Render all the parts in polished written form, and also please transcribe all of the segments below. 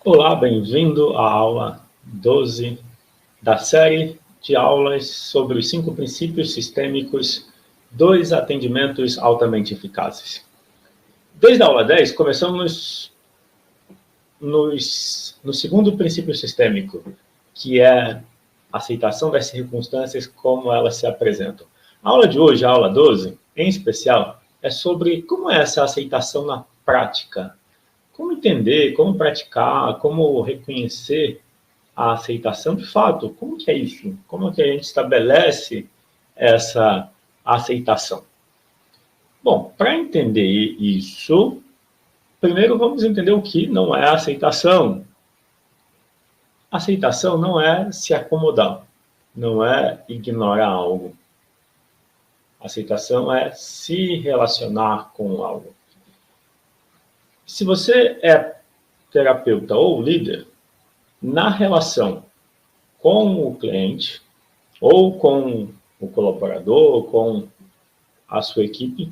Olá, bem-vindo à aula 12 da série de aulas sobre os 5 princípios sistêmicos dos atendimentos altamente eficazes. Desde a aula 10, começamos no segundo princípio sistêmico, que é a aceitação das circunstâncias como elas se apresentam. A aula de hoje, a aula 12, em especial, é sobre como é essa aceitação na prática. Como entender, como praticar, como reconhecer a aceitação de fato. Como que é isso? Como é que a gente estabelece essa aceitação? Bom, para entender isso, primeiro vamos entender o que não é aceitação. Aceitação não é se acomodar, não é ignorar algo. Aceitação é se relacionar com algo. Se você é terapeuta ou líder, na relação com o cliente, ou com o colaborador, ou com a sua equipe,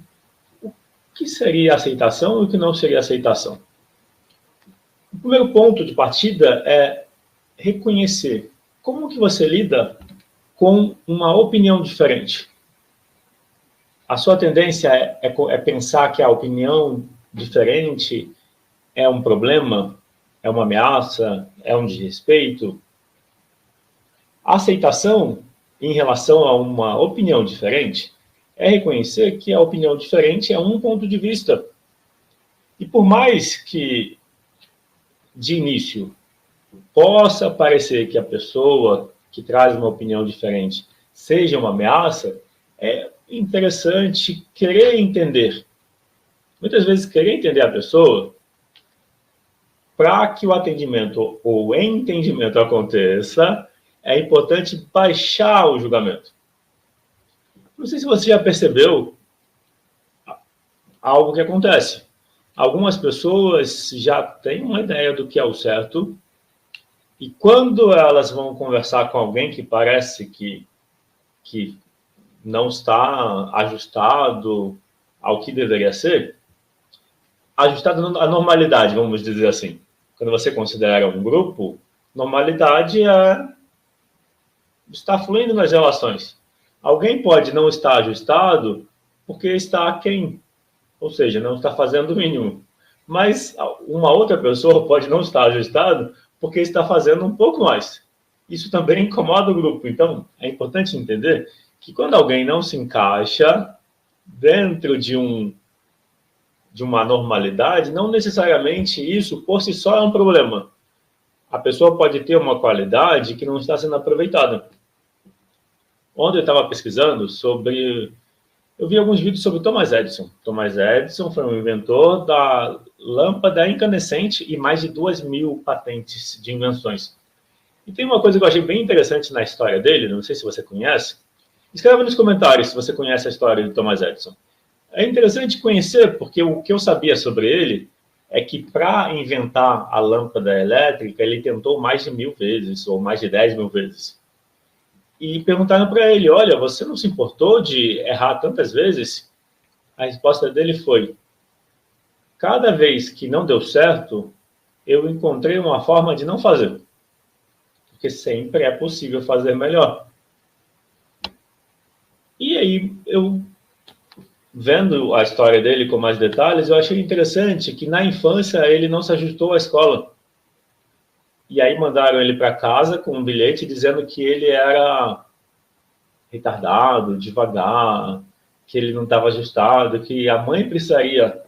o que seria aceitação e o que não seria aceitação? O primeiro ponto de partida é reconhecer como que você lida com uma opinião diferente. A sua tendência é pensar que a opinião diferente é um problema, é uma ameaça, é um desrespeito. A aceitação em relação a uma opinião diferente é reconhecer que a opinião diferente é um ponto de vista. E por mais que, de início, possa parecer que a pessoa que traz uma opinião diferente seja uma ameaça, é interessante querer entender. Muitas vezes, querer entender a pessoa para que o atendimento ou o entendimento aconteça, é importante baixar o julgamento. Não sei se você já percebeu algo que acontece. Algumas pessoas já têm uma ideia do que é o certo, e quando elas vão conversar com alguém que parece que não está ajustado ao que deveria ser, ajustado à normalidade, vamos dizer assim. Quando você considera um grupo, normalidade é estar fluindo nas relações. Alguém pode não estar ajustado porque está aquém, ou seja, não está fazendo o mínimo. Mas uma outra pessoa pode não estar ajustado porque está fazendo um pouco mais. Isso também incomoda o grupo. Então, é importante entender que quando alguém não se encaixa dentro de uma normalidade, não necessariamente isso por si só é um problema. A pessoa pode ter uma qualidade que não está sendo aproveitada. Ontem eu estava pesquisando sobre... Eu vi alguns vídeos sobre Thomas Edison. Thomas Edison foi um inventor da lâmpada incandescente e mais de 2.000 patentes de invenções. E tem uma coisa que eu achei bem interessante na história dele, não sei se você conhece. Escreva nos comentários se você conhece a história de Thomas Edison. É interessante conhecer, porque o que eu sabia sobre ele é que para inventar a lâmpada elétrica, ele tentou mais de 1.000 vezes, ou mais de 10.000 vezes. E perguntaram para ele, olha, você não se importou de errar tantas vezes? A resposta dele foi, cada vez que não deu certo, eu encontrei uma forma de não fazer. Porque sempre é possível fazer melhor. E aí, eu vendo a história dele com mais detalhes, eu achei interessante que na infância ele não se ajustou à escola. E aí mandaram ele para casa com um bilhete dizendo que ele era retardado, devagar, que ele não estava ajustado, que a mãe precisaria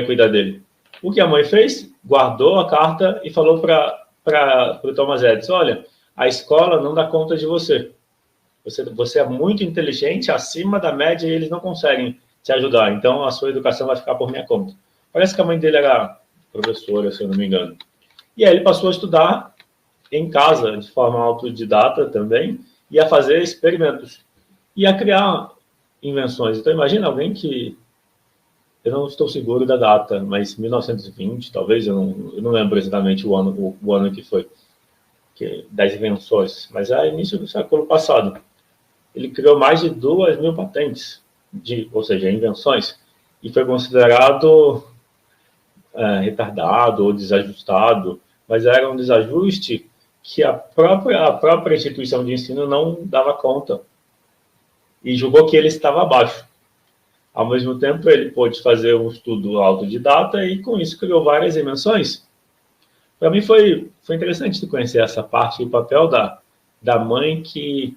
cuidar dele. O que a mãe fez? Guardou a carta e falou para o Thomas Edison, olha, a escola não dá conta de você. Você é muito inteligente, acima da média, e eles não conseguem te ajudar. Então, a sua educação vai ficar por minha conta. Parece que a mãe dele era professora, se eu não me engano. E aí ele passou a estudar em casa, de forma autodidata também, e a fazer experimentos. E a criar invenções. Então, imagina alguém que... Eu não estou seguro da data, mas 1920, talvez, eu não lembro exatamente o ano que foi, das invenções, mas é início do século passado. Ele criou mais de 2.000 patentes, ou seja, invenções, e foi considerado retardado ou desajustado, mas era um desajuste que a própria instituição de ensino não dava conta e julgou que ele estava abaixo. Ao mesmo tempo, ele pôde fazer um estudo autodidata e, com isso, criou várias dimensões. Para mim, foi interessante conhecer essa parte, o papel da mãe que,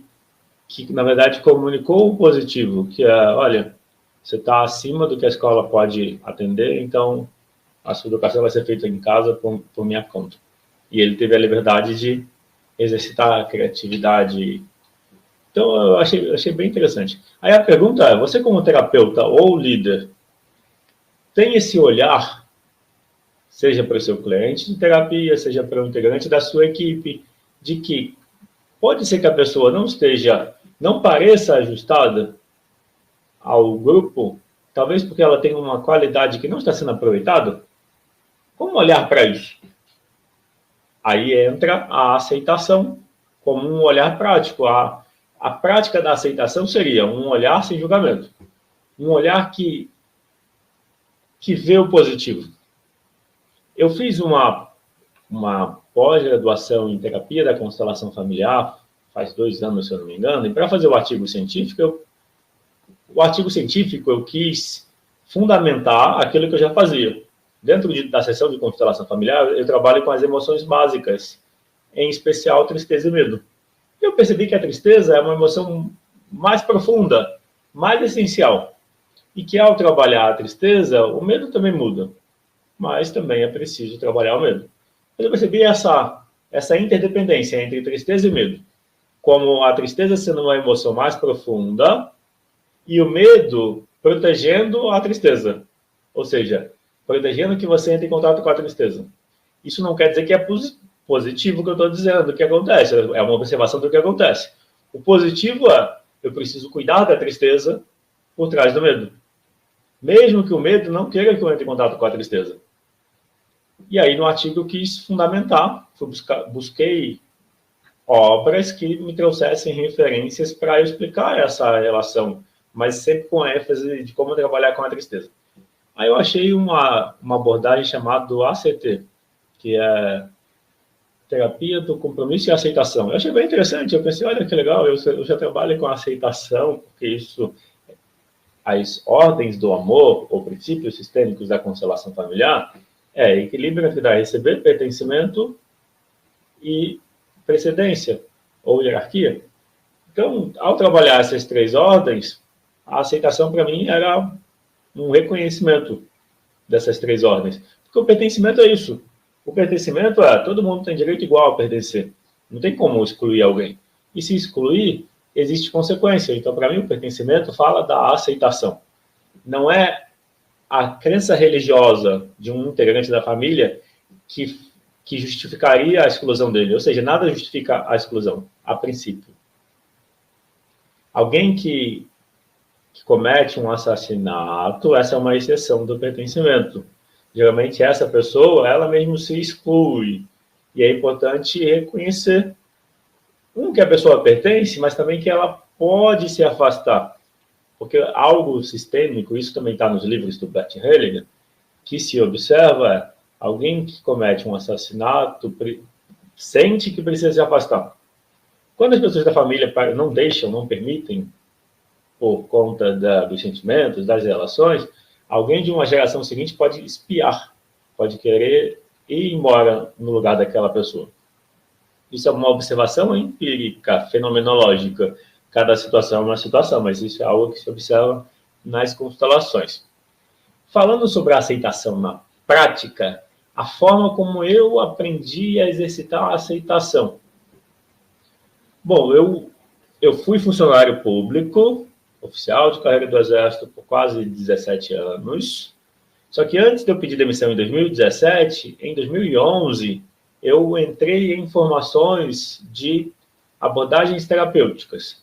na verdade, comunicou o positivo, que é, olha, você está acima do que a escola pode atender, então a sua educação vai ser feita em casa por minha conta. E ele teve a liberdade de exercitar a criatividade. Então, eu achei bem interessante. Aí a pergunta é, você como terapeuta ou líder, tem esse olhar, seja para o seu cliente de terapia, seja para o integrante da sua equipe, de que pode ser que a pessoa não pareça ajustada ao grupo, talvez porque ela tem uma qualidade que não está sendo aproveitada? Como olhar para isso? Aí entra a aceitação como um olhar prático. A prática da aceitação seria um olhar sem julgamento. Um olhar que vê o positivo. Eu fiz uma pós-graduação em terapia da constelação familiar, faz 2 anos, se eu não me engano, e para fazer o artigo científico, eu quis fundamentar aquilo que eu já fazia. Dentro da sessão de constelação familiar, eu trabalho com as emoções básicas, em especial tristeza e medo. Eu percebi que a tristeza é uma emoção mais profunda, mais essencial. E que ao trabalhar a tristeza, o medo também muda. Mas também é preciso trabalhar o medo. Eu percebi essa interdependência entre tristeza e medo. Como a tristeza sendo uma emoção mais profunda e o medo protegendo a tristeza. Ou seja, protegendo que você entre em contato com a tristeza. Isso não quer dizer que é positivo o que eu estou dizendo, o que acontece. É uma observação do que acontece. O positivo é, eu preciso cuidar da tristeza por trás do medo. Mesmo que o medo não queira que eu entre em contato com a tristeza. E aí, no artigo, eu quis fundamentar, busquei obras que me trouxessem referências para explicar essa relação, mas sempre com ênfase de como trabalhar com a tristeza. Aí eu achei uma abordagem chamada ACT, que é Terapia do Compromisso e Aceitação. Eu achei bem interessante, eu pensei, olha que legal, eu já trabalho com aceitação, porque isso, as ordens do amor, ou princípios sistêmicos da constelação familiar, é equilíbrio entre dar e receber, pertencimento e precedência, ou hierarquia. Então, ao trabalhar essas 3 ordens, a aceitação para mim era um reconhecimento dessas 3 ordens. Porque o pertencimento é isso. O pertencimento é, todo mundo tem direito igual a pertencer. Não tem como excluir alguém. E se excluir, existe consequência. Então, para mim, o pertencimento fala da aceitação. Não é a crença religiosa de um integrante da família que justificaria a exclusão dele. Ou seja, nada justifica a exclusão, a princípio. Alguém que comete um assassinato, essa é uma exceção do pertencimento. Geralmente, essa pessoa, ela mesmo se exclui. E é importante reconhecer, que a pessoa pertence, mas também que ela pode se afastar. Porque algo sistêmico, isso também está nos livros do Bert Hellinger, que se observa é alguém que comete um assassinato sente que precisa se afastar. Quando as pessoas da família não deixam, não permitem, por conta dos sentimentos, das relações, alguém de uma geração seguinte pode espiar, pode querer ir embora no lugar daquela pessoa. Isso é uma observação empírica, fenomenológica. Cada situação é uma situação, mas isso é algo que se observa nas constelações. Falando sobre a aceitação na prática, a forma como eu aprendi a exercitar a aceitação. Bom, eu fui funcionário público, oficial de carreira do Exército por quase 17 anos. Só que antes de eu pedir demissão em 2017, em 2011, eu entrei em formações de abordagens terapêuticas,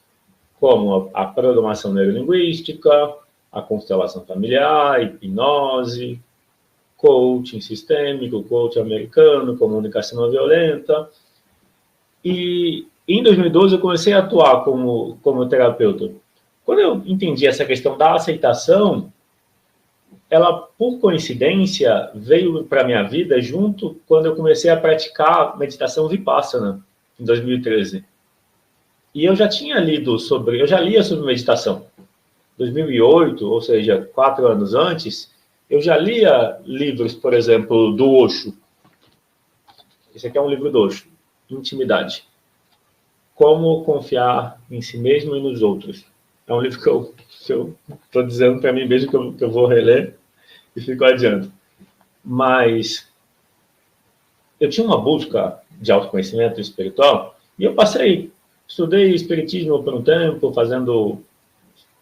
como a programação neurolinguística, a constelação familiar, hipnose, coaching sistêmico, coaching americano, comunicação não violenta. E em 2012 eu comecei a atuar como terapeuta. Quando eu entendi essa questão da aceitação, ela, por coincidência, veio para a minha vida junto quando eu comecei a praticar meditação Vipassana, em 2013. E eu já tinha lido sobre, eu já lia sobre meditação. 2008, ou seja, 4 anos antes, eu já lia livros, por exemplo, do Osho. Esse aqui é um livro do Osho, Intimidade. Como confiar em si mesmo e nos outros. É um livro que eu estou dizendo para mim mesmo que eu vou reler e fico adiando. Mas eu tinha uma busca de autoconhecimento espiritual e eu estudei espiritismo por um tempo,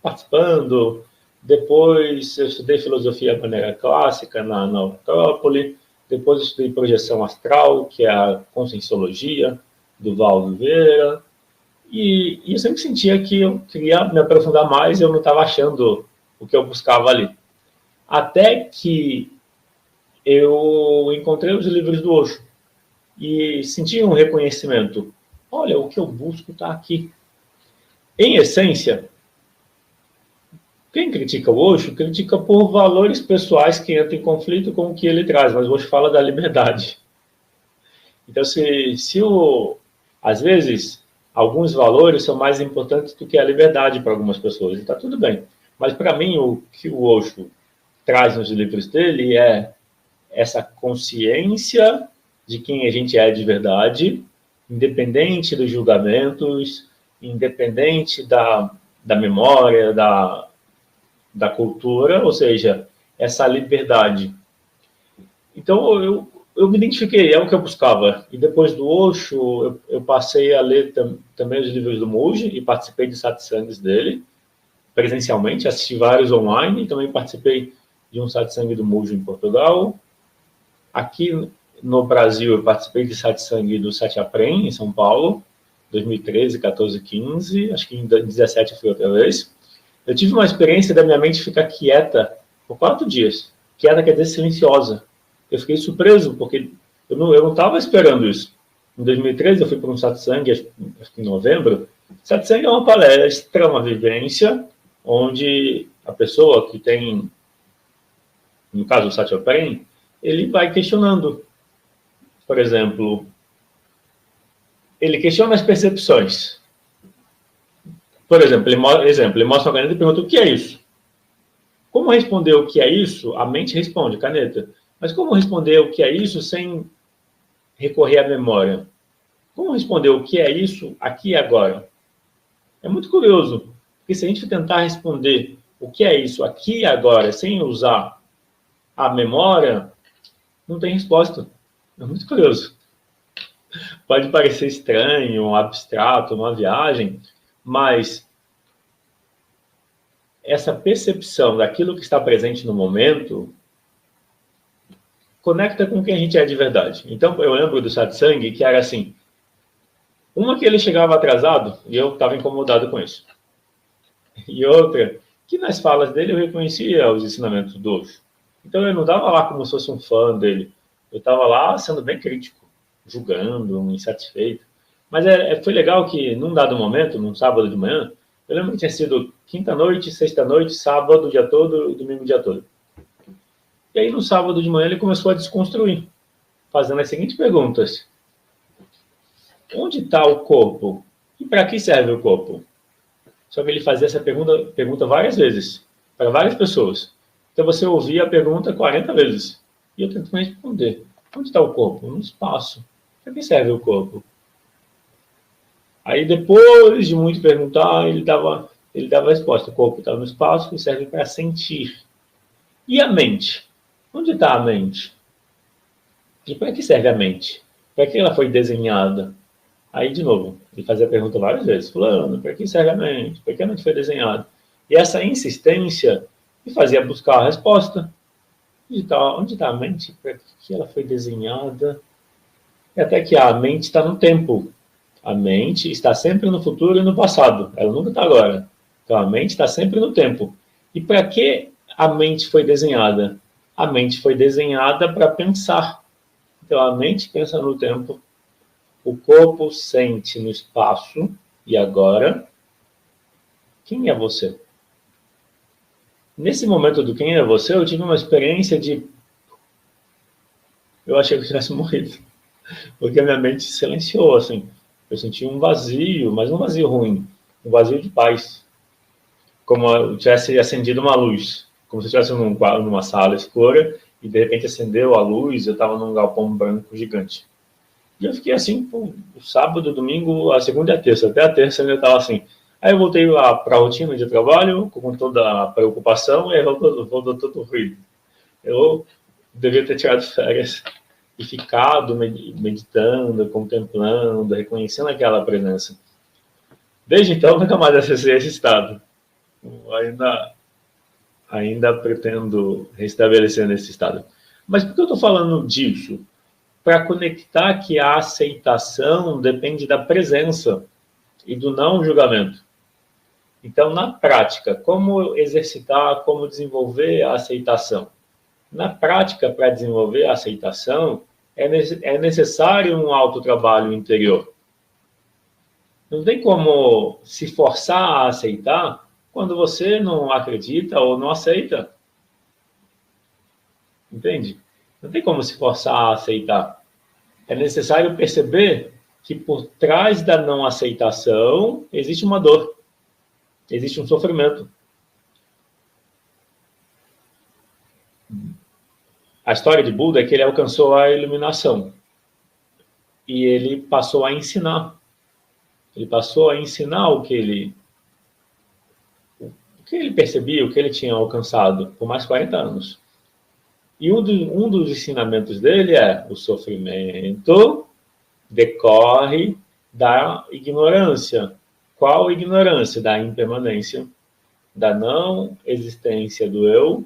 participando. Depois eu estudei filosofia de maneira clássica na Acrópole. Depois eu estudei projeção astral, que é a conscienciologia do Val Oliveira. E eu sempre sentia que eu queria me aprofundar mais e eu não estava achando o que eu buscava ali. Até que eu encontrei os livros do Osho e senti um reconhecimento. Olha, o que eu busco está aqui. Em essência, quem critica o Osho, critica por valores pessoais que entram em conflito com o que ele traz, mas o Osho fala da liberdade. Então, às vezes, alguns valores são mais importantes do que a liberdade para algumas pessoas, e está tudo bem. Mas, para mim, o que o Osho traz nos livros dele é essa consciência de quem a gente é de verdade, independente dos julgamentos, independente da memória, da cultura, ou seja, essa liberdade. Então, eu me identifiquei, é o que eu buscava. E depois do Osho, eu passei a ler também os livros do Mooji e participei de satsangs dele, presencialmente, assisti vários online, e também participei de um satsang do Mooji em Portugal. Aqui no Brasil, eu participei de satsang do Satyaprem, em São Paulo, 2013, 14, 15, acho que em 2017 eu fui outra vez. Eu tive uma experiência da minha mente ficar quieta por 4 dias. Quieta quer dizer silenciosa. Eu fiquei surpreso, porque eu não estava esperando isso. Em 2013, eu fui para um satsang, acho que em novembro. Satsang é uma palestra, uma vivência, onde a pessoa que tem, no caso o Satyaprem, ele vai questionando. Por exemplo, ele questiona as percepções. Por exemplo, ele mostra uma caneta e pergunta: o que é isso? Como responder o que é isso? A mente responde, caneta. Mas como responder o que é isso sem recorrer à memória? Como responder o que é isso aqui e agora? É muito curioso, porque se a gente tentar responder o que é isso aqui e agora sem usar a memória, não tem resposta. É muito curioso. Pode parecer estranho, abstrato, uma viagem, mas essa percepção daquilo que está presente no momento conecta com quem a gente é de verdade. Então, eu lembro do satsang que era assim, uma que ele chegava atrasado e eu estava incomodado com isso. E outra, que nas falas dele eu reconhecia os ensinamentos do Osho. Então eu não estava lá como se fosse um fã dele. Eu estava lá sendo bem crítico, julgando, insatisfeito. Mas foi legal que, num dado momento, num sábado de manhã, eu lembro que tinha sido quinta-noite, sexta-noite, sábado o dia todo e domingo o dia todo. E aí, no sábado de manhã, ele começou a desconstruir, fazendo as seguintes perguntas. Onde está o corpo? E para que serve o corpo? Só que ele fazia essa pergunta várias vezes, para várias pessoas. Então você ouvia a pergunta 40 vezes. E eu tento responder. Onde está o corpo? No espaço. Para que serve o corpo? Aí depois de muito perguntar, ele dava a resposta. O corpo está no espaço e serve para sentir. E a mente? Onde está a mente? E para que serve a mente? Para que ela foi desenhada? Aí, de novo, ele fazia a pergunta várias vezes. Fulano, para que serve a mente? Para que a mente foi desenhada? E essa insistência me fazia buscar a resposta. Onde está a mente? Para que ela foi desenhada? E até que a mente está no tempo. A mente está sempre no futuro e no passado. Ela nunca está agora. Então, a mente está sempre no tempo. E para que a mente foi desenhada? A mente foi desenhada para pensar. Então, a mente pensa no tempo, o corpo sente no espaço, e agora, quem é você? Nesse momento do Quem é Você, eu tive uma experiência de... Eu achei que eu tivesse morrido. Porque a minha mente silenciou, assim. Eu senti um vazio, mas um vazio ruim. Um vazio de paz. Como eu tivesse acendido uma luz. Como se eu estivesse numa sala escura e de repente acendeu a luz, eu estava num galpão branco gigante. E eu fiquei assim, pô, o sábado, domingo, a segunda e a terça. Até a terça eu estava assim. Aí eu voltei para a rotina de trabalho, com toda a preocupação, e aí voltou todo o ruído. Eu devia ter tirado férias e ficado meditando, contemplando, reconhecendo aquela presença. Desde então, nunca mais acessei esse estado. Ainda pretendo restabelecer nesse estado. Mas por que eu estou falando disso? Para conectar que a aceitação depende da presença e do não julgamento. Então, na prática, como exercitar, como desenvolver a aceitação? Na prática, para desenvolver a aceitação, é necessário um autotrabalho interior. Não tem como se forçar a aceitar quando você não acredita ou não aceita. Entende? Não tem como se forçar a aceitar. É necessário perceber que por trás da não aceitação existe uma dor, existe um sofrimento. A história de Buda é que ele alcançou a iluminação e ele passou a ensinar. Ele passou a ensinar o que ele percebia, o que ele tinha alcançado por mais 40 anos. E um dos ensinamentos dele é: o sofrimento decorre da ignorância. Qual ignorância? Da impermanência, da não existência do eu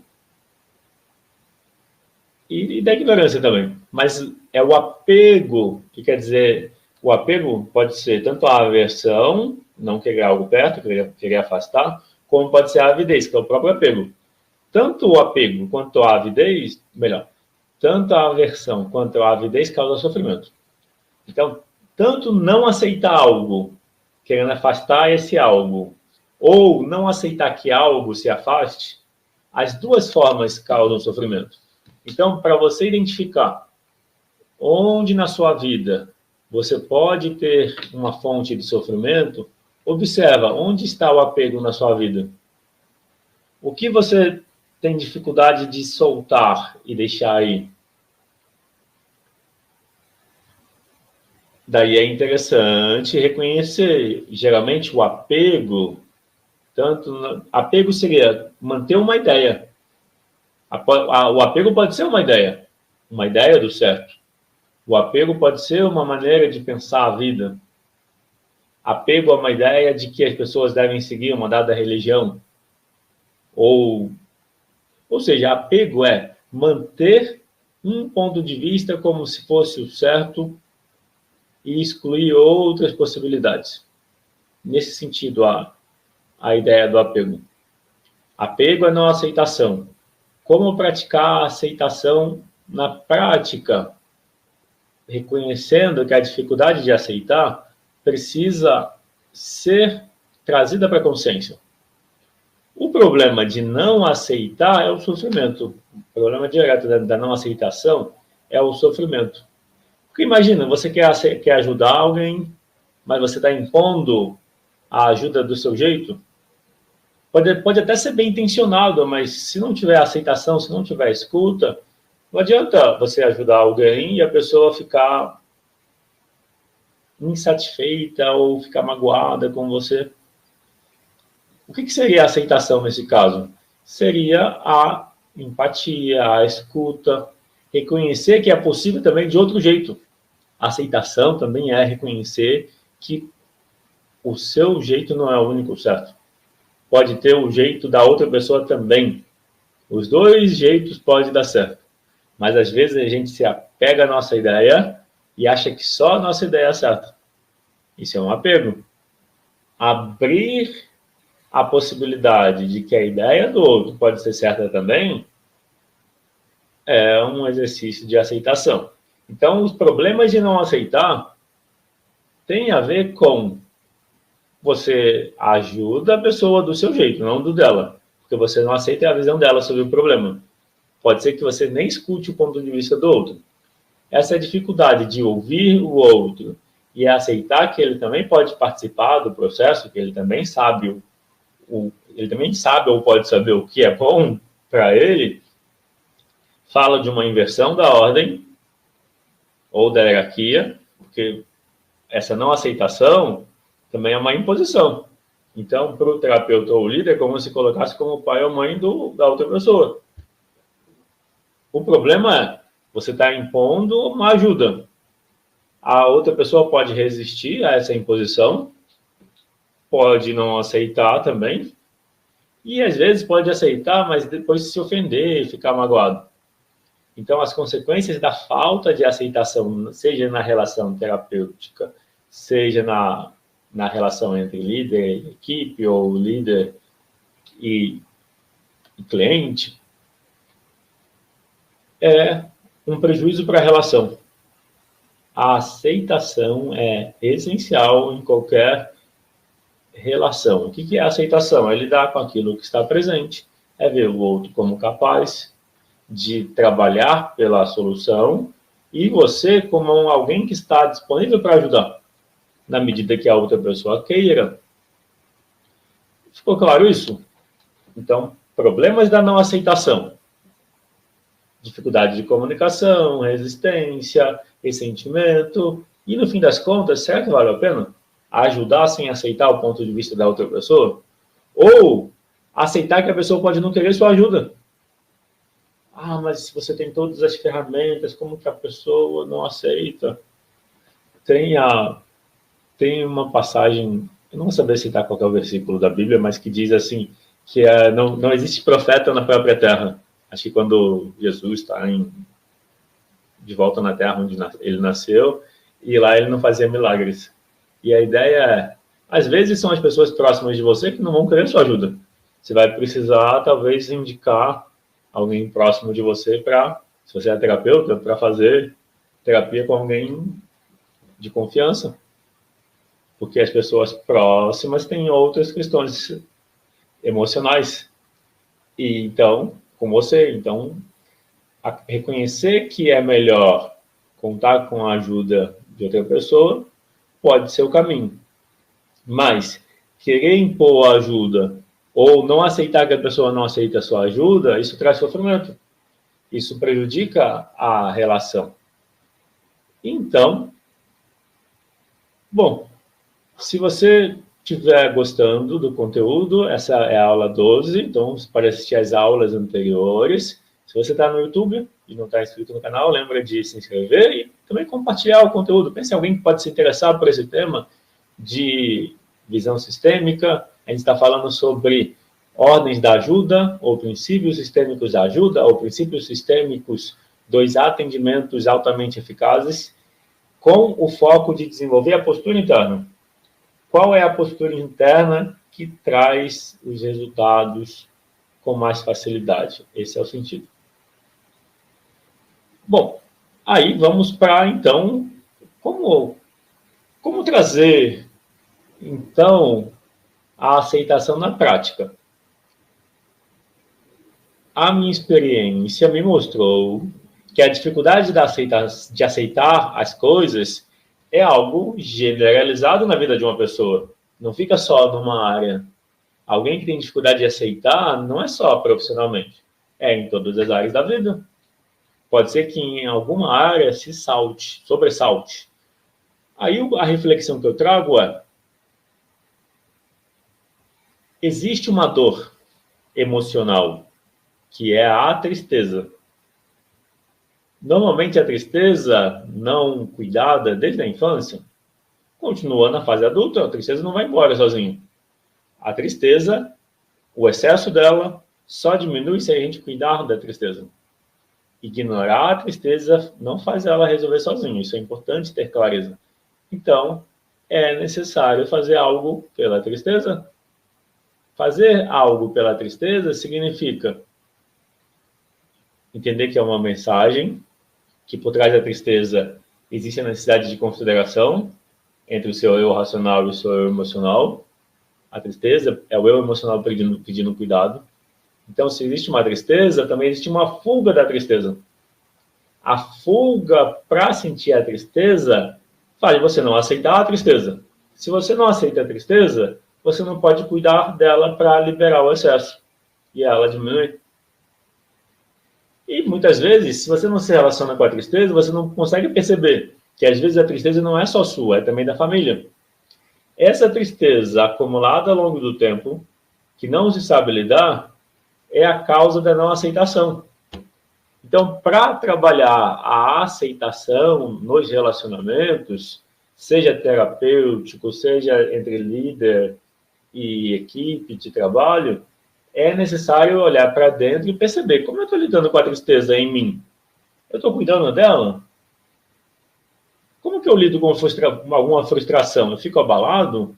e da ignorância também. Mas é o apego, que quer dizer, o apego pode ser tanto a aversão, não querer algo perto, querer afastar, como pode ser a avidez, que é o próprio apego. Tanto o apego quanto a avidez, melhor, tanto a aversão quanto a avidez causam sofrimento. Então, tanto não aceitar algo, querendo afastar esse algo, ou não aceitar que algo se afaste, as duas formas causam sofrimento. Então, para você identificar onde na sua vida você pode ter uma fonte de sofrimento, observa onde está o apego na sua vida. O que você tem dificuldade de soltar e deixar aí? Daí é interessante reconhecer, geralmente o apego, apego seria manter uma ideia. O apego pode ser uma ideia do certo. O apego pode ser uma maneira de pensar a vida. Apego a uma ideia de que as pessoas devem seguir uma dada religião. Ou seja, apego é manter um ponto de vista como se fosse o certo e excluir outras possibilidades. Nesse sentido, a ideia do apego. Apego é não aceitação. Como praticar a aceitação na prática? Reconhecendo que a dificuldade de aceitar precisa ser trazida para a consciência. O problema de não aceitar é o sofrimento. O problema direto da não aceitação é o sofrimento. Porque imagina, você quer ajudar alguém, mas você está impondo a ajuda do seu jeito. Pode até ser bem intencionado, mas se não tiver aceitação, se não tiver escuta, não adianta você ajudar alguém e a pessoa ficar insatisfeita ou ficar magoada com você. O que seria a aceitação nesse caso? Seria a empatia, a escuta, reconhecer que é possível também de outro jeito. A aceitação também é reconhecer que o seu jeito não é o único certo. Pode ter o jeito da outra pessoa também. Os dois jeitos podem dar certo. Mas às vezes a gente se apega à nossa ideia e acha que só a nossa ideia é certa. Isso é um apego. Abrir a possibilidade de que a ideia do outro pode ser certa também é um exercício de aceitação. Então, os problemas de não aceitar têm a ver com você ajuda a pessoa do seu jeito, não do dela. porque você não aceita a visão dela sobre o problema. Pode ser que você nem escute o ponto de vista do outro. Essa é a dificuldade de ouvir o outro e aceitar que ele também pode participar do processo, que ele também sabe, ele também sabe ou pode saber o que é bom para ele, fala de uma inversão da ordem ou da hierarquia, porque essa não aceitação também é uma imposição. Então, para o terapeuta ou líder, é como se colocasse como pai ou mãe da outra pessoa. O problema é, você está impondo uma ajuda. A outra pessoa pode resistir a essa imposição, pode não aceitar também, e às vezes pode aceitar, mas depois se ofender e ficar magoado. Então, as consequências da falta de aceitação, seja na relação terapêutica, seja na relação entre líder e equipe, ou líder e cliente, é um prejuízo para a relação. A aceitação é essencial em qualquer relação. O que é a aceitação? É lidar com aquilo que está presente, é ver o outro como capaz de trabalhar pela solução e você como alguém que está disponível para ajudar, na medida que a outra pessoa queira. Ficou claro isso? Então, problemas da não aceitação. Dificuldade de comunicação, resistência, ressentimento. E, no fim das contas, será que vale a pena ajudar sem aceitar o ponto de vista da outra pessoa? Ou aceitar que a pessoa pode não querer sua ajuda? Ah, mas se você tem todas as ferramentas, como que a pessoa não aceita? Tem uma passagem, eu não vou saber citar qual é o versículo da Bíblia, mas que diz assim, que não existe profeta na própria terra. Acho que quando Jesus está de volta na terra onde ele nasceu, e lá ele não fazia milagres. E a ideia é, às vezes são as pessoas próximas de você que não vão querer sua ajuda. Você vai precisar, talvez, indicar alguém próximo de você se você é terapeuta, para fazer terapia com alguém de confiança. Porque as pessoas próximas têm outras questões emocionais. E então, com você, então, reconhecer que é melhor contar com a ajuda de outra pessoa pode ser o caminho. Mas querer impor a ajuda ou não aceitar que a pessoa não aceita a sua ajuda, isso traz sofrimento. Isso prejudica a relação. Então, bom, se você estiver gostando do conteúdo, essa é a aula 12, então você pode assistir as aulas anteriores. Se você está no YouTube e não está inscrito no canal, lembra de se inscrever e também compartilhar o conteúdo. Pense em alguém que pode se interessar por esse tema de visão sistêmica. A gente está falando sobre ordens da ajuda, ou princípios sistêmicos da ajuda, ou princípios sistêmicos dos atendimentos altamente eficazes, com o foco de desenvolver a postura interna. Qual é a postura interna que traz os resultados com mais facilidade? Esse é o sentido. Bom, aí vamos para, então, como trazer, então, a aceitação na prática. A minha experiência me mostrou que a dificuldade de aceitar as coisas é algo generalizado na vida de uma pessoa. Não fica só numa área. Alguém que tem dificuldade de aceitar não é só profissionalmente. É em todas as áreas da vida. Pode ser que em alguma área se sobressalte. Aí a reflexão que eu trago é: existe uma dor emocional, que é a tristeza. Normalmente a tristeza não cuidada desde a infância continua na fase adulta, a tristeza não vai embora sozinha. A tristeza, o excesso dela, só diminui se a gente cuidar da tristeza. Ignorar a tristeza não faz ela resolver sozinha, isso é importante ter clareza. Então, é necessário fazer algo pela tristeza. Fazer algo pela tristeza significa entender que é uma mensagem, que por trás da tristeza existe a necessidade de consideração entre o seu eu racional e o seu eu emocional. A tristeza é o eu emocional pedindo cuidado. Então, se existe uma tristeza, também existe uma fuga da tristeza. A fuga para sentir a tristeza faz você não aceitar a tristeza. Se você não aceita a tristeza, você não pode cuidar dela para liberar o excesso. E ela diminui. E muitas vezes, se você não se relaciona com a tristeza, você não consegue perceber que às vezes a tristeza não é só sua, é também da família. Essa tristeza acumulada ao longo do tempo, que não se sabe lidar, é a causa da não aceitação. Então, para trabalhar a aceitação nos relacionamentos, seja terapêutico, seja entre líder e equipe de trabalho, é necessário olhar para dentro e perceber como eu estou lidando com a tristeza em mim. Eu estou cuidando dela? Como que eu lido com alguma frustração? Eu fico abalado?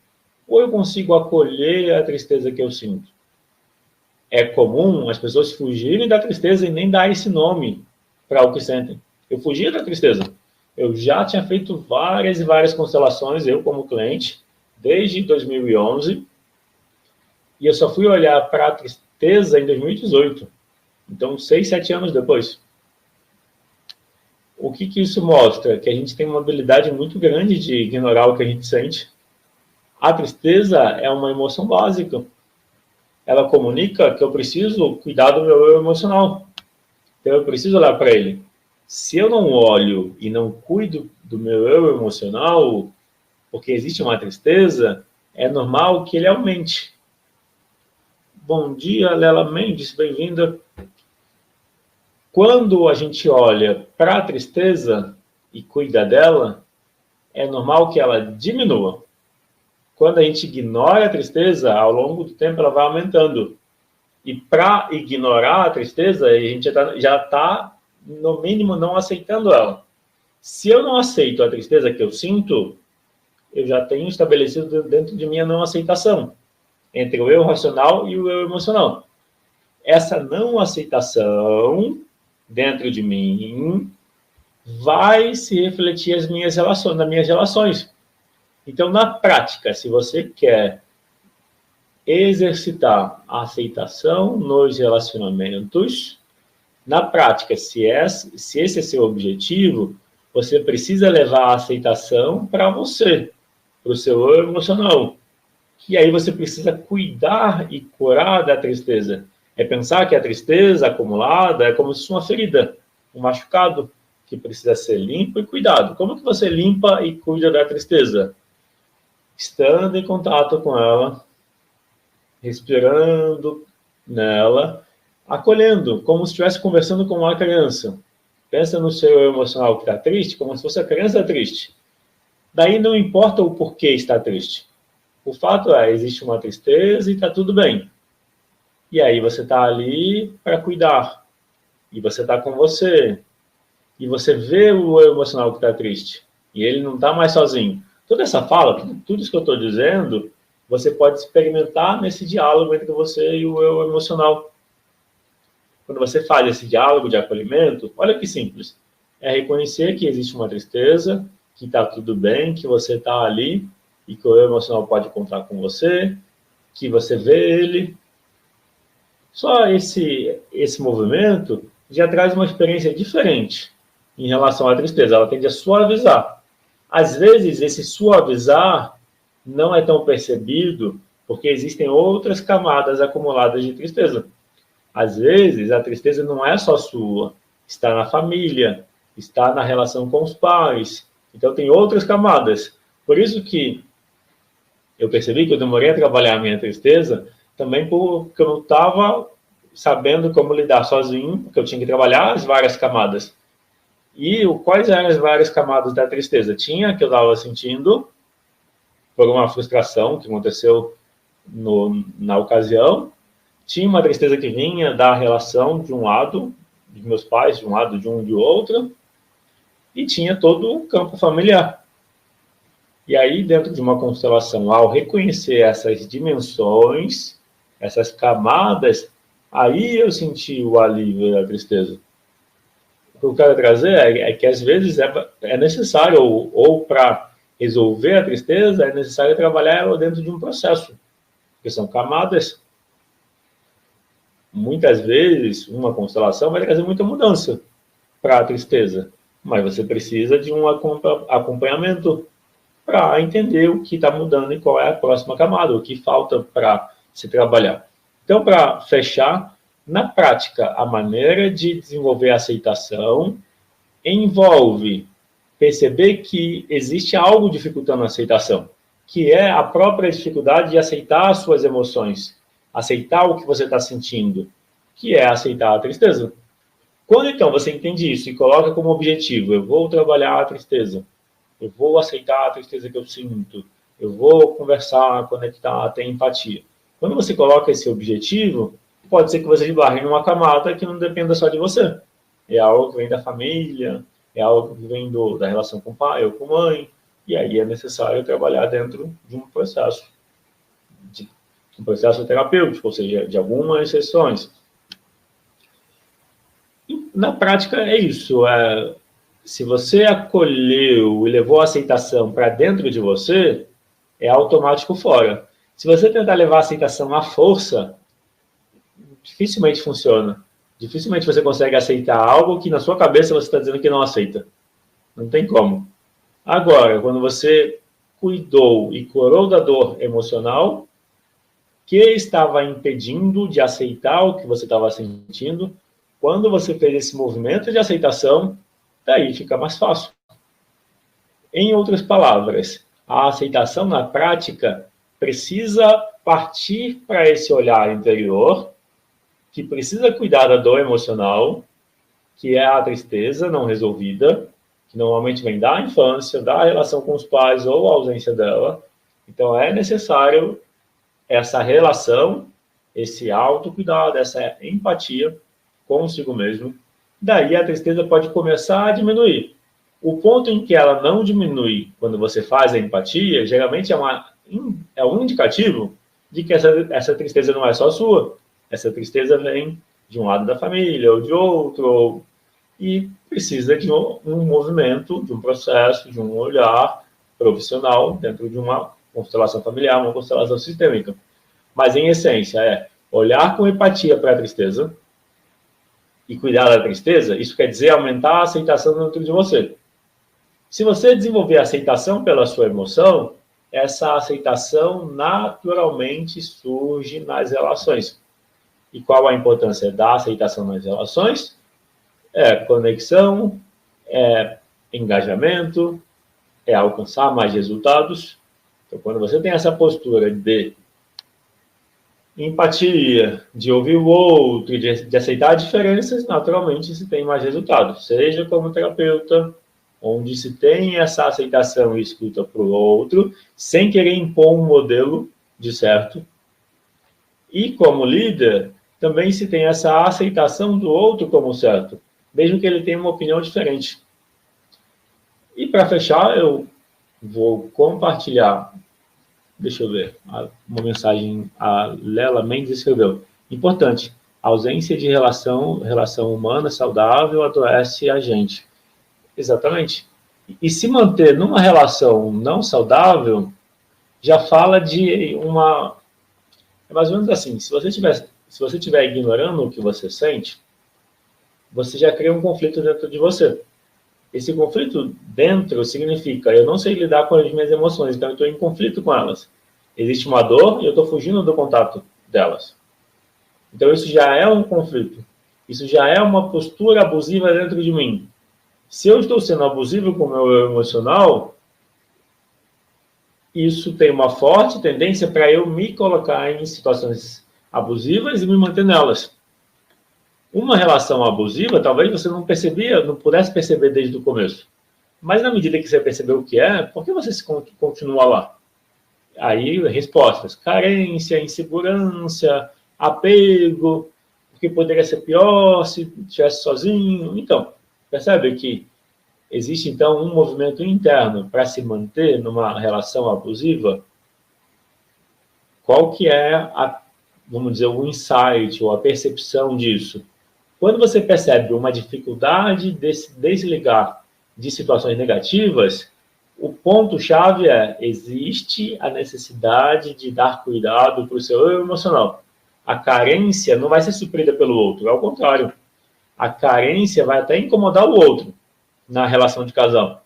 Ou eu consigo acolher a tristeza que eu sinto? É comum as pessoas fugirem da tristeza e nem dar esse nome para o que sentem. Eu fugia da tristeza. Eu já tinha feito várias e várias constelações, eu como cliente, desde 2011, e eu só fui olhar para a tristeza em 2018. Então, 6, 7 anos depois. O que isso mostra? Que a gente tem uma habilidade muito grande de ignorar o que a gente sente. A tristeza é uma emoção básica. Ela comunica que eu preciso cuidar do meu eu emocional. Então, eu preciso olhar para ele. Se eu não olho e não cuido do meu eu emocional, porque existe uma tristeza, é normal que ele aumente. Bom dia, Lela Mendes, bem-vinda. Quando a gente olha para a tristeza e cuida dela, é normal que ela diminua. Quando a gente ignora a tristeza, ao longo do tempo ela vai aumentando. E para ignorar a tristeza, a gente já está, no mínimo, não aceitando ela. Se eu não aceito a tristeza que eu sinto, eu já tenho estabelecido dentro de mim a não aceitação entre o eu racional e o eu emocional. Essa não aceitação dentro de mim vai se refletir nas minhas relações. Então, na prática, se você quer exercitar a aceitação nos relacionamentos, na prática, se esse é seu objetivo, você precisa levar a aceitação para você, para o seu eu emocional. E aí você precisa cuidar e curar da tristeza. É pensar que a tristeza acumulada é como se fosse uma ferida, um machucado, que precisa ser limpo e cuidado. Como que você limpa e cuida da tristeza? Estando em contato com ela, respirando nela, acolhendo, como se estivesse conversando com uma criança. Pensa no seu emocional que está triste, como se fosse a criança triste. Daí não importa o porquê está triste. O fato é, existe uma tristeza e está tudo bem. E aí você está ali para cuidar. E você está com você. E você vê o emocional que está triste. E ele não está mais sozinho. Toda essa fala, tudo isso que eu estou dizendo, você pode experimentar nesse diálogo entre você e o eu emocional. Quando você faz esse diálogo de acolhimento, olha que simples. É reconhecer que existe uma tristeza, que está tudo bem, que você está ali e que o eu emocional pode contar com você, que você vê ele. Só esse movimento já traz uma experiência diferente em relação à tristeza. Ela tende a suavizar. Às vezes, esse suavizar não é tão percebido porque existem outras camadas acumuladas de tristeza. Às vezes, a tristeza não é só sua, está na família, está na relação com os pais. Então, tem outras camadas. Por isso que eu percebi que eu demorei a trabalhar a minha tristeza também porque eu não estava sabendo como lidar sozinho, porque eu tinha que trabalhar as várias camadas. E quais eram as várias camadas da tristeza? Tinha que eu estava sentindo por uma frustração que aconteceu na ocasião. Tinha uma tristeza que vinha da relação de um lado, de meus pais, de um lado, de um e de outro. E tinha todo o campo familiar. E aí, dentro de uma constelação, ao reconhecer essas dimensões, essas camadas, aí eu senti o alívio da tristeza. O que eu quero trazer é que, às vezes, é necessário, ou para resolver a tristeza, é necessário trabalhar ela dentro de um processo, que são camadas. muitas vezes, uma constelação vai trazer muita mudança para a tristeza, mas você precisa de um acompanhamento para entender o que está mudando e qual é a próxima camada, o que falta para se trabalhar. Então, para fechar, na prática, a maneira de desenvolver a aceitação envolve perceber que existe algo dificultando a aceitação, que é a própria dificuldade de aceitar as suas emoções, aceitar o que você está sentindo, que é aceitar a tristeza. Quando, então, você entende isso e coloca como objetivo, eu vou trabalhar a tristeza, eu vou aceitar a tristeza que eu sinto, eu vou conversar, conectar, ter empatia. Quando você coloca esse objetivo, pode ser que você esbarre numa camada que não dependa só de você. É algo que vem da família, é algo que vem da relação com o pai ou com a mãe, e aí é necessário trabalhar dentro de um processo terapêutico, ou seja, de algumas sessões. E, na prática, é isso. Se você acolheu e levou a aceitação para dentro de você, é automático fora. Se você tentar levar a aceitação à força, dificilmente funciona. Dificilmente você consegue aceitar algo que na sua cabeça você está dizendo que não aceita. Não tem como. Agora, quando você cuidou e curou da dor emocional, que estava impedindo de aceitar o que você estava sentindo, quando você fez esse movimento de aceitação, daí fica mais fácil. Em outras palavras, a aceitação na prática precisa partir para esse olhar interior, que precisa cuidar da dor emocional, que é a tristeza não resolvida, que normalmente vem da infância, da relação com os pais ou a ausência dela. Então, é necessário essa relação, esse autocuidado, essa empatia consigo mesmo. Daí a tristeza pode começar a diminuir. O ponto em que ela não diminui quando você faz a empatia, geralmente é um indicativo de que essa tristeza não é só sua. Essa tristeza vem de um lado da família ou de outro, e precisa de um movimento, de um processo, de um olhar profissional dentro de uma constelação familiar, uma constelação sistêmica. Mas, em essência, é olhar com empatia para a tristeza e cuidar da tristeza. Isso quer dizer aumentar a aceitação dentro de você. Se você desenvolver a aceitação pela sua emoção, essa aceitação naturalmente surge nas relações. E qual a importância da aceitação nas relações? É conexão, é engajamento, é alcançar mais resultados. Então, quando você tem essa postura de empatia, de ouvir o outro, de aceitar diferenças, naturalmente se tem mais resultados. Seja como terapeuta, onde se tem essa aceitação e escuta para o outro, sem querer impor um modelo de certo. E como líder, também se tem essa aceitação do outro como certo, mesmo que ele tenha uma opinião diferente. E para fechar, eu vou compartilhar, deixa eu ver, uma mensagem a Lela Mendes escreveu. Importante, a ausência de relação humana saudável adoece a gente. Exatamente. E se manter numa relação não saudável, já fala de uma... É mais ou menos assim, se você estiver ignorando o que você sente, você já cria um conflito dentro de você. Esse conflito dentro significa, eu não sei lidar com as minhas emoções, então eu estou em conflito com elas. Existe uma dor e eu estou fugindo do contato delas. Então isso já é um conflito. Isso já é uma postura abusiva dentro de mim. Se eu estou sendo abusivo com o meu eu emocional, isso tem uma forte tendência para eu me colocar em situações abusivas e me manter nelas. Uma relação abusiva, talvez você não pudesse perceber desde o começo. Mas na medida que você percebeu o que é, por que você continua lá? Aí, respostas: carência, insegurança, apego, porque poderia ser pior se estivesse sozinho. Então, percebe que existe, então, um movimento interno para se manter numa relação abusiva? Qual que é, vamos dizer, o insight ou a percepção disso? Quando você percebe uma dificuldade de se desligar de situações negativas, o ponto-chave existe a necessidade de dar cuidado para o seu eu emocional. a carência não vai ser suprida pelo outro, ao contrário. A carência vai até incomodar o outro na relação de casal.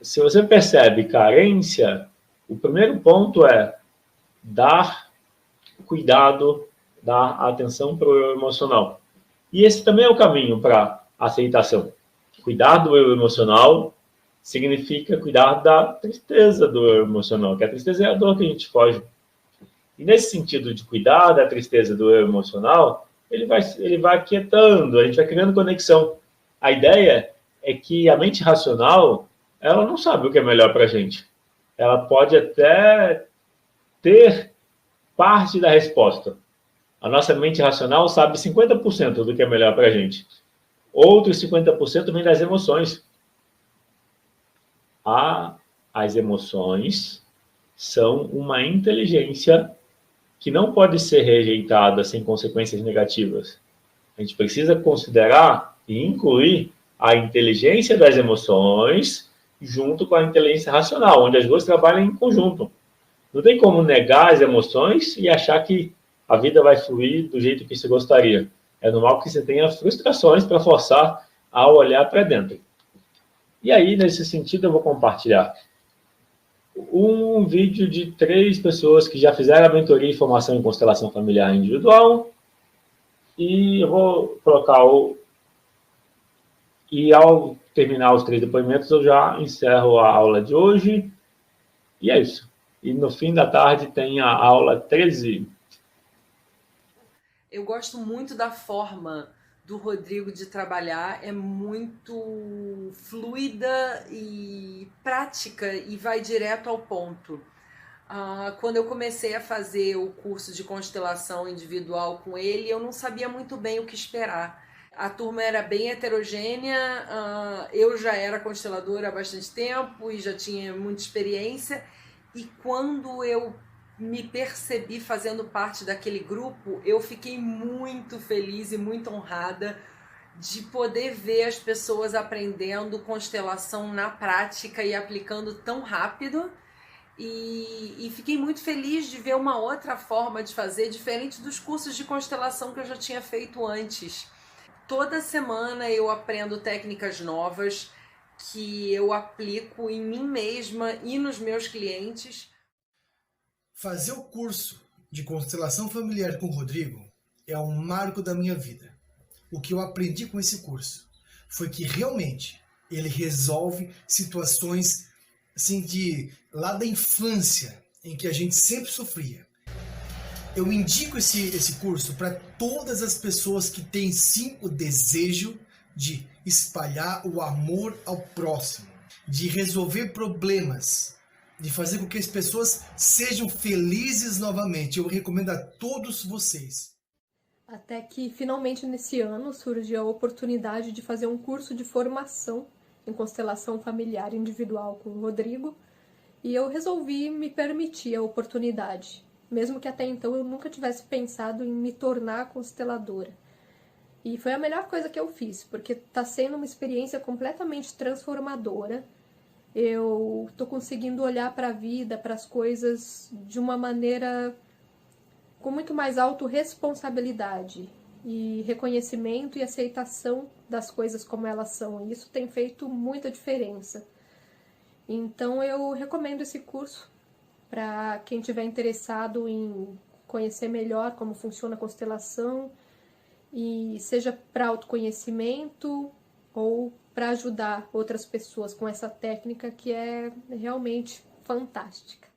Se você percebe carência, o primeiro ponto é dar cuidado, dar atenção para o eu emocional. E esse também é o caminho para a aceitação. Cuidar do eu emocional significa cuidar da tristeza do eu emocional, que a tristeza é a dor que a gente foge. E nesse sentido de cuidar da tristeza do eu emocional, ele vai aquietando, a gente vai criando conexão. A ideia é que a mente racional, ela não sabe o que é melhor para a gente. Ela pode até ter parte da resposta. A nossa mente racional sabe 50% do que é melhor para a gente. Outros 50% vem das emoções. As emoções são uma inteligência que não pode ser rejeitada sem consequências negativas. A gente precisa considerar e incluir a inteligência das emoções junto com a inteligência racional, onde as duas trabalham em conjunto. Não tem como negar as emoções e achar que a vida vai fluir do jeito que você gostaria. É normal que você tenha frustrações para forçar a olhar para dentro. E aí, nesse sentido, eu vou compartilhar um vídeo de 3 pessoas que já fizeram a mentoria e formação em constelação familiar individual. E eu vou colocar E ao terminar os 3 depoimentos, eu já encerro a aula de hoje. E é isso. E no fim da tarde tem a aula 13. Eu gosto muito da forma do Rodrigo de trabalhar, é muito fluida e prática e vai direto ao ponto. Quando eu comecei a fazer o curso de constelação individual com ele, eu não sabia muito bem o que esperar. A turma era bem heterogênea, eu já era consteladora há bastante tempo e já tinha muita experiência, e quando eu me percebi fazendo parte daquele grupo, eu fiquei muito feliz e muito honrada de poder ver as pessoas aprendendo constelação na prática e aplicando tão rápido. E fiquei muito feliz de ver uma outra forma de fazer, diferente dos cursos de constelação que eu já tinha feito antes. Toda semana eu aprendo técnicas novas que eu aplico em mim mesma e nos meus clientes. Fazer o curso de constelação familiar com o Rodrigo é um marco da minha vida. O que eu aprendi com esse curso foi que realmente ele resolve situações assim lá da infância, em que a gente sempre sofria. Eu indico esse curso para todas as pessoas que têm sim o desejo de espalhar o amor ao próximo, de resolver problemas, de fazer com que as pessoas sejam felizes novamente. Eu recomendo a todos vocês. Até que finalmente nesse ano surgiu a oportunidade de fazer um curso de formação em constelação familiar individual com o Rodrigo, e eu resolvi me permitir a oportunidade, mesmo que até então eu nunca tivesse pensado em me tornar consteladora. E foi a melhor coisa que eu fiz, porque está sendo uma experiência completamente transformadora. Eu estou conseguindo olhar para a vida, para as coisas de uma maneira com muito mais autorresponsabilidade e reconhecimento e aceitação das coisas como elas são. E isso tem feito muita diferença. Então eu recomendo esse curso para quem estiver interessado em conhecer melhor como funciona a constelação, e seja para autoconhecimento ou para ajudar outras pessoas com essa técnica que é realmente fantástica.